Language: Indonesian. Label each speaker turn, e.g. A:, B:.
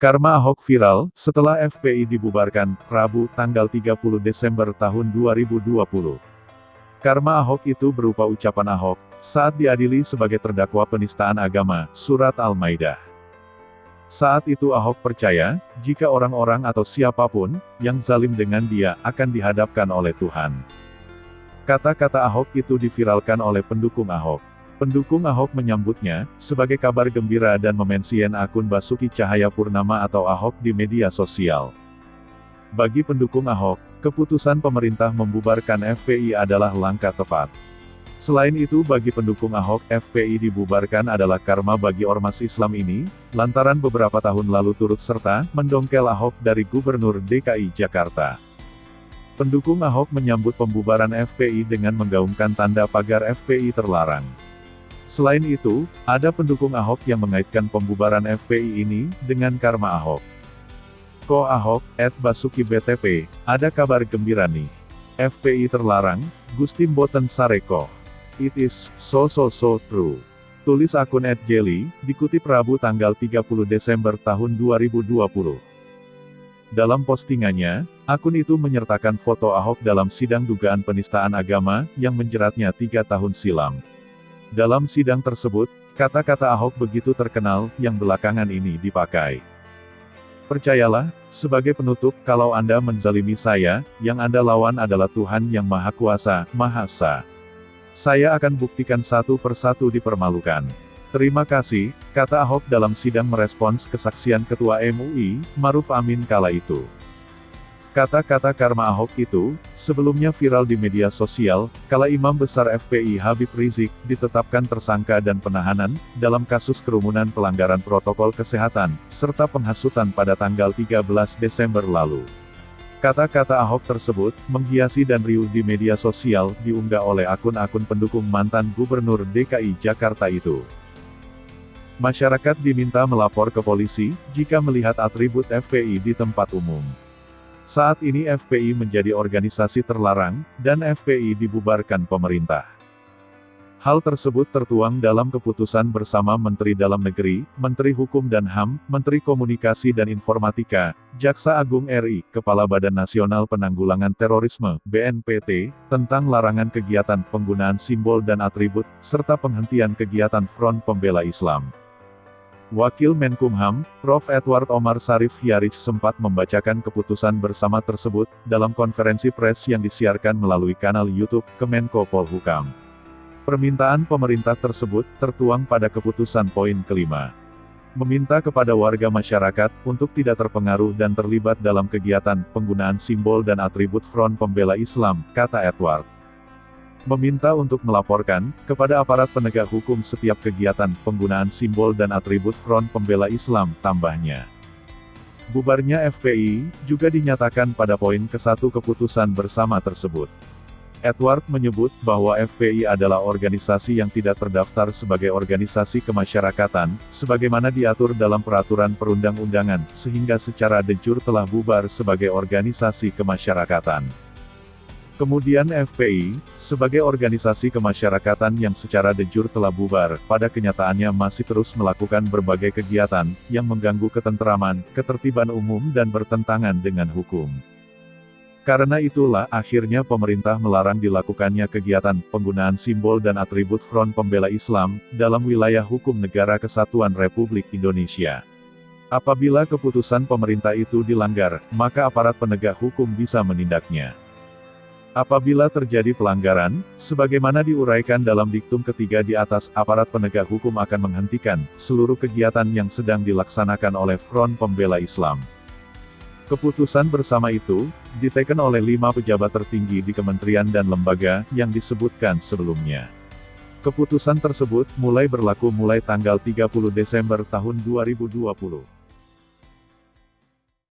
A: Karma Ahok viral, setelah FPI dibubarkan, Rabu, tanggal 30 Desember tahun 2020. Karma Ahok itu berupa ucapan Ahok, saat diadili sebagai terdakwa penistaan agama, Surat Al-Maidah. Saat itu Ahok percaya, jika orang-orang atau siapapun, yang zalim dengan dia, akan dihadapkan oleh Tuhan. Kata-kata Ahok itu diviralkan oleh pendukung Ahok. Pendukung Ahok menyambutnya, sebagai kabar gembira dan memention akun Basuki Cahayapurnama atau Ahok di media sosial. Bagi pendukung Ahok, keputusan pemerintah membubarkan FPI adalah langkah tepat. Selain itu bagi pendukung Ahok, FPI dibubarkan adalah karma bagi ormas Islam ini, lantaran beberapa tahun lalu turut serta, mendongkel Ahok dari Gubernur DKI Jakarta. Pendukung Ahok menyambut pembubaran FPI dengan menggaungkan tanda pagar FPI terlarang. Selain itu, ada pendukung Ahok yang mengaitkan pembubaran FPI ini, dengan karma Ahok. Ko Ahok, @Basuki BTP, ada kabar gembira nih. FPI terlarang, Gusti Mboten Sareko. It is, so true. Tulis akun @Jelly, dikutip Rabu tanggal 30 Desember tahun 2020. Dalam postingannya, akun itu menyertakan foto Ahok dalam sidang dugaan penistaan agama, yang menjeratnya 3 tahun silam. Dalam sidang tersebut, kata-kata Ahok begitu terkenal, yang belakangan ini dipakai. Percayalah, sebagai penutup, kalau Anda menzalimi saya, yang Anda lawan adalah Tuhan yang Maha Kuasa, Maha Esa. Saya akan buktikan satu persatu dipermalukan. Terima kasih, kata Ahok dalam sidang merespons kesaksian Ketua MUI, Maruf Amin kala itu. Kata-kata karma Ahok itu, sebelumnya viral di media sosial, kala Imam Besar FPI Habib Rizik, ditetapkan tersangka dan penahanan, dalam kasus kerumunan pelanggaran protokol kesehatan, serta penghasutan pada tanggal 13 Desember lalu. Kata-kata Ahok tersebut, menghiasi dan riuh di media sosial, diunggah oleh akun-akun pendukung mantan Gubernur DKI Jakarta itu. Masyarakat diminta melapor ke polisi, jika melihat atribut FPI di tempat umum. Saat ini FPI menjadi organisasi terlarang, dan FPI dibubarkan pemerintah. Hal tersebut tertuang dalam keputusan bersama Menteri Dalam Negeri, Menteri Hukum dan HAM, Menteri Komunikasi dan Informatika, Jaksa Agung RI, Kepala Badan Nasional Penanggulangan Terorisme, BNPT, tentang larangan kegiatan penggunaan simbol dan atribut, serta penghentian kegiatan Front Pembela Islam. Wakil Menkumham, Prof. Edward Omar Sarif Hiarij sempat membacakan keputusan bersama tersebut, dalam konferensi pers yang disiarkan melalui kanal YouTube, Kemenko Polhukam. Permintaan pemerintah tersebut, tertuang pada keputusan poin kelima. Meminta kepada warga masyarakat, untuk tidak terpengaruh dan terlibat dalam kegiatan, penggunaan simbol dan atribut Front Pembela Islam, kata Edward. Meminta untuk melaporkan, kepada aparat penegak hukum setiap kegiatan, penggunaan simbol dan atribut Front Pembela Islam, tambahnya. Bubarnya FPI, juga dinyatakan pada poin ke-1 keputusan bersama tersebut. Edward menyebut, bahwa FPI adalah organisasi yang tidak terdaftar sebagai organisasi kemasyarakatan, sebagaimana diatur dalam peraturan perundang-undangan, sehingga secara de jure telah bubar sebagai organisasi kemasyarakatan. Kemudian FPI, sebagai organisasi kemasyarakatan yang secara de jure telah bubar, pada kenyataannya masih terus melakukan berbagai kegiatan, yang mengganggu ketentraman, ketertiban umum dan bertentangan dengan hukum. Karena itulah, akhirnya pemerintah melarang dilakukannya kegiatan, penggunaan simbol dan atribut Front Pembela Islam, dalam wilayah hukum Negara Kesatuan Republik Indonesia. Apabila keputusan pemerintah itu dilanggar, maka aparat penegak hukum bisa menindaknya. Apabila terjadi pelanggaran, sebagaimana diuraikan dalam diktum ketiga di atas, aparat penegak hukum akan menghentikan seluruh kegiatan yang sedang dilaksanakan oleh Front Pembela Islam. Keputusan bersama itu, diteken oleh 5 pejabat tertinggi di kementerian dan lembaga, yang disebutkan sebelumnya. Keputusan tersebut, mulai berlaku mulai tanggal 30 Desember tahun 2020.